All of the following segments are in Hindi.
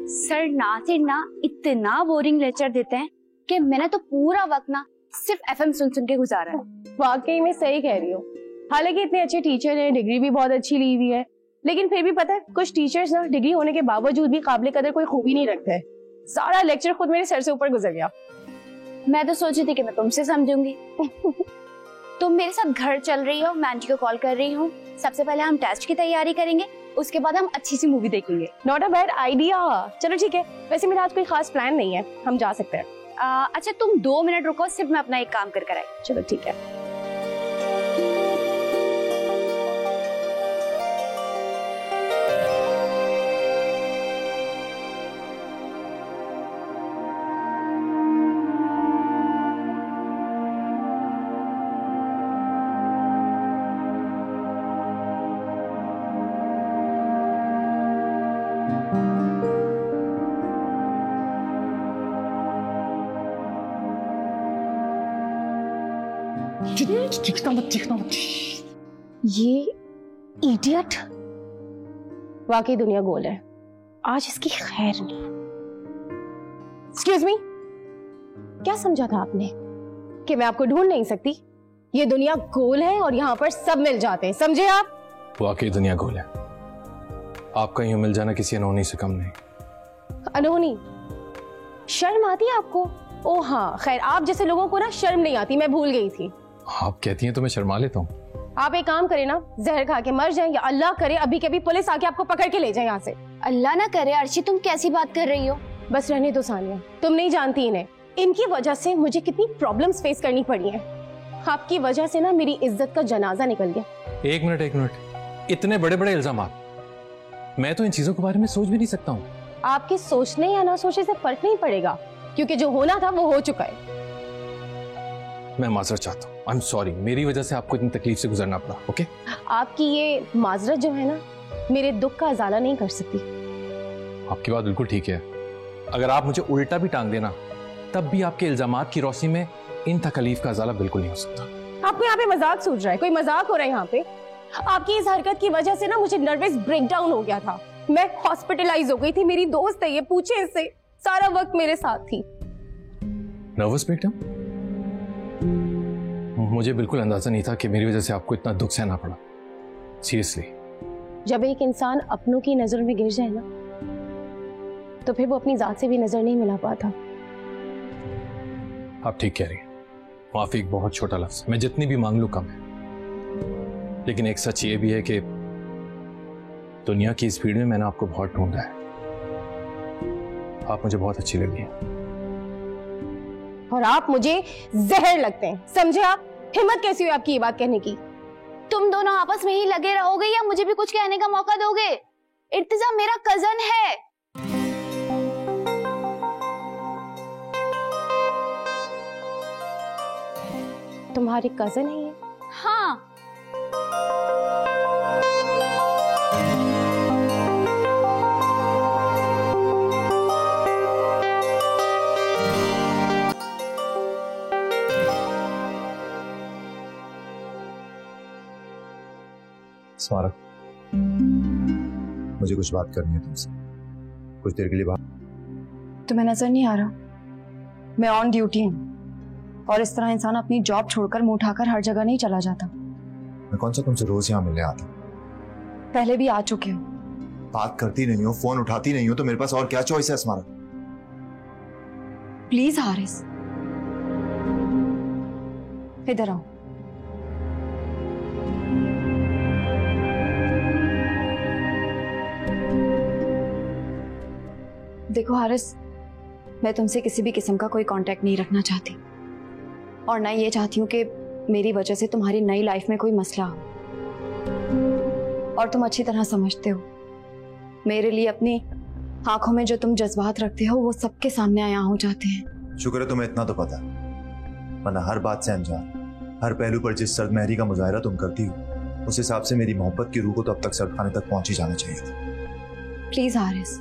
सर ना इतना बोरिंग लेक्चर देते हैं कि मैंने तो पूरा वक्त ना सिर्फ एफएम सुन सुन के गुजारा है। वाकई में सही कह रही हो। हालांकि इतने अच्छे टीचर हैं, डिग्री भी बहुत अच्छी ली हुई है, लेकिन फिर भी पता है कुछ टीचर्स ना डिग्री होने के बावजूद भी काबिल कदर कोई खूबी नहीं रखते हैं। सारा लेक्चर खुद मेरे सर से ऊपर गुजर गया। मैं तो सोची थी कि मैं तुमसे समझूंगी। तुम मेरे साथ घर चल रही हो, मैं आंटी को कॉल कर रही हूँ। सबसे पहले हम टेस्ट की तैयारी करेंगे, उसके बाद हम अच्छी सी मूवी देखेंगे। Not a bad idea. चलो ठीक है, वैसे मेरा आज कोई खास प्लान नहीं है, हम जा सकते हैं। अच्छा तुम 2 मिनट रुको, सिर्फ मैं अपना एक काम कर कर आई। चलो ठीक है। ये इडियट वाकई दुनिया गोल है, आज इसकी खैर नहीं। एक्सक्यूज मी, क्या समझा था आपने कि मैं आपको ढूंढ नहीं सकती? ये दुनिया गोल है और यहाँ पर सब मिल जाते हैं, समझे आप? वाकई दुनिया गोल है, आपका यूं मिल जाना किसी अनहोनी से कम नहीं। अनहोनी? शर्म आती है आपको? ओ हाँ, खैर आप जैसे लोगों को ना शर्म नहीं आती, मैं भूल गई थी। आप कहती हैं तो मैं शर्मा लेता हूँ। आप एक काम करें ना, जहर खा के मर जाएं या अल्लाह करे अभी के अभी पुलिस आके आपको पकड़ के ले जाए यहाँ से। अल्लाह ना करे। अर्शी तुम कैसी बात कर रही हो? बस रहने दो सानिया, तुम नहीं जानती इन्हें। इनकी वजह से मुझे कितनी प्रॉब्लम्स फेस करनी पड़ी हैं। आपकी वजह से ना मेरी इज्जत का जनाजा निकल गया। एक मिनट, इतने बड़े बड़े इल्जाम, मैं तो इन चीजों के बारे में सोच भी नहीं सकता हूँ। आपके सोचने या ना सोचने से फर्क नहीं पड़ेगा, क्योंकि जो होना था वो हो चुका है। मैं माजरत चाहता हूँ, आई एम सॉरी, मेरी वजह से आपको इतनी तकलीफ से गुजरना पड़ा। ओके? आपकी ये माजरत जो है ना मेरे दुख का अजाला नहीं कर सकती। आपकी बात बिल्कुल ठीक है, अगर आप मुझे उल्टा भी टांग देना तब भी आपके इल्जामात की रोशनी में इन तकलीफ का अजाला बिल्कुल नहीं हो सकता। आपको यहाँ पे मजाक सूझ रहा है? कोई मजाक हो रहा है यहाँ पे? आपकी इस हरकत की वजह से ना मुझे नर्वस ब्रेकडाउन हो गया था, मैं हॉस्पिटलाइज हो गई थी। मेरी दोस्त है, ये पूछे इससे, सारा वक्त मेरे साथ थी। Nervous breakdown? मुझे बिल्कुल अंदाजा नहीं था कि मेरी वजह से आपको इतना दुख सहना पड़ा। सीरियसली। जब एक इंसान अपनों की नजर में गिर जाए ना तो फिर वो अपनी जात से भी नजर नहीं मिला पाता। आप ठीक कह रही हैं, माफी एक बहुत छोटा लफ्ज, मैं जितनी भी मांग लूं कम है। लेकिन एक सच ये भी है कि दुनिया की इस भीड़ में मैंने आपको बहुत ढूंढा है। आप मुझे बहुत अच्छी लगी हैं। और आप मुझे जहर लगते हैं, समझे आप? हिम्मत कैसी हुई आपकी ये बात कहने की? तुम दोनों आपस में ही लगे रहोगे या मुझे भी कुछ कहने का मौका दोगे? इर्तिजा मेरा कजन है। तुम्हारी कजन है ये? हाँ। स्मारक, मुझे कुछ बात करनी है तुमसे, कुछ देर के लिए बात। तुम्हें नजर नहीं आ रहा मैं ऑन ड्यूटी हूँ, और इस तरह इंसान अपनी जॉब छोड़कर मुंह उठाकर हर जगह नहीं चला जाता। मैं कौन सा तुमसे रोज यहाँ मिलने आता? पहले भी आ चुके हो। बात करती नहीं हो, फोन उठाती नहीं हो, तो मेरे पास और क्या चॉइस है स्मारक? प्लीज हारिस, इधर आओ। देखो हारिस, मैं तुमसे किसी भी किस्म का कोई कांटेक्ट नहीं रखना चाहती, और ना ये चाहती हूँ कि मेरी वजह से तुम्हारी नई लाइफ में कोई मसला हो। और तुम अच्छी तरह समझते हो, मेरे लिए अपनी आंखों में जो तुम जज्बात रखते हो वो सबके सामने आया हो जाते हैं। शुक्र है तुम्हें इतना तो पता है, वरना हर बात से अनजान, हर पहलू पर जिस सर्द महरी का मुजाहरा तुम करती हो, उस हिसाब से मेरी मोहब्बत की रूह को तो अब तक सर्द खाने तक पहुंच ही जाना चाहिए था। प्लीज हारिस,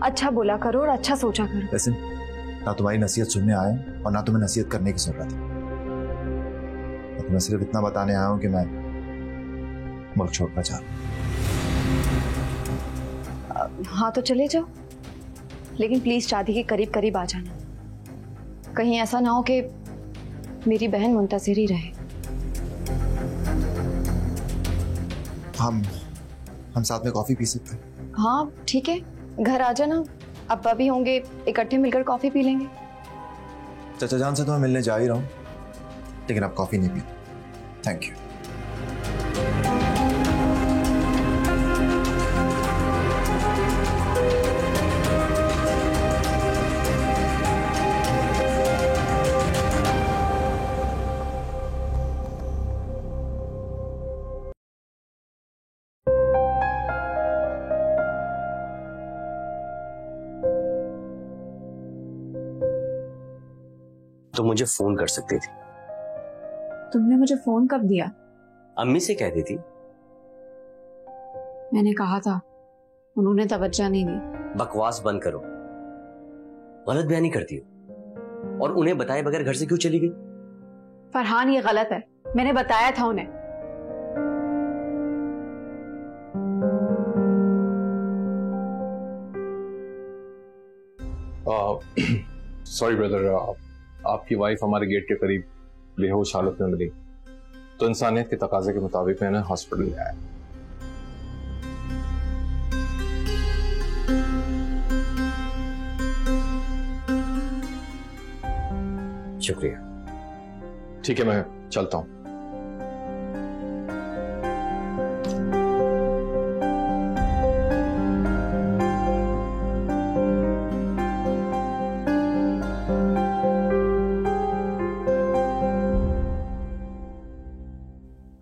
अच्छा बोला करो और अच्छा सोचा करो। वैसे ना तुम्हारी नसीहत सुनने आया हूं और ना तुम्हें नसीहत करने की जरूरत है। मैं तुम्हें सिर्फ इतना बताने आया हूं कि मैं मुल्क छोड़ना चाह रहा हूं। हाँ तो चले जाओ, लेकिन प्लीज शादी के करीब करीब आ जाना, कहीं ऐसा ना हो कि मेरी बहन मुंतज़िर ही रहे। हम साथ में कॉफी पी सकते हैं? हाँ ठीक है, घर आ जाना, अब्बा भी होंगे, इकट्ठे मिलकर कॉफी पी लेंगे। चाचा जान से तो मैं मिलने जा ही रहा हूँ, लेकिन अब कॉफी नहीं पी। Thank you. तो मुझे फोन कर सकती थी। तुमने मुझे फोन कब दिया? अम्मी से कह दी थी। मैंने कहा था, उन्होंने तवज्जो नहीं दी। बकवास बंद करो, गलत बयानी करती हो। और उन्हें बताए बगैर घर से क्यों चली गई? फरहान ये गलत है, मैंने बताया था उन्हें। सॉरी ब्रदर, आपकी वाइफ हमारे गेट के करीब बेहोश हालत में मिली, तो इंसानियत के तकाजे के मुताबिक मैंने हॉस्पिटल ले आया। शुक्रिया। ठीक है, मैं चलता हूं।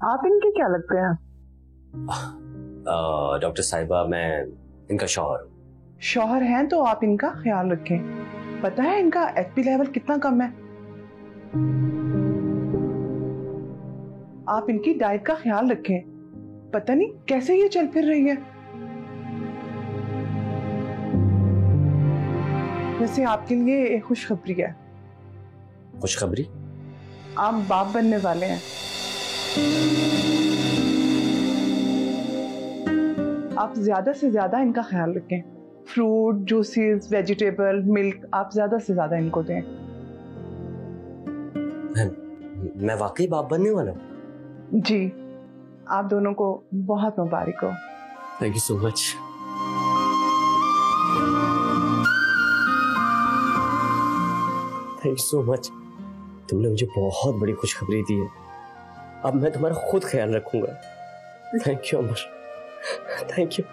आप इनके क्या लगते हैं? डॉक्टर साहिबा, मैं इनका शौहर हूँ। शौहर हैं तो आप इनका ख्याल रखें। पता है इनका एचपी लेवल कितना कम है? आप इनकी डाइट का ख्याल रखें। पता नहीं कैसे ये चल फिर रही है। वैसे आपके लिए एक खुशखबरी है। खुशखबरी? आप बाप बनने वाले हैं। आप ज्यादा से ज्यादा इनका ख्याल रखें। फ्रूट, जूसेस, वेजिटेबल, मिल्क आप ज्यादा से ज्यादा इनको दें। मैं वाकई बाप बनने वाला हूँ? जी, आप दोनों को बहुत मुबारक हो। Thank you so much. Thank you so much. तुमने मुझे बहुत बड़ी खुशखबरी दी है। अब मैं तुम्हारा खुद ख्याल रखूंगा। Thank you Amar, thank you.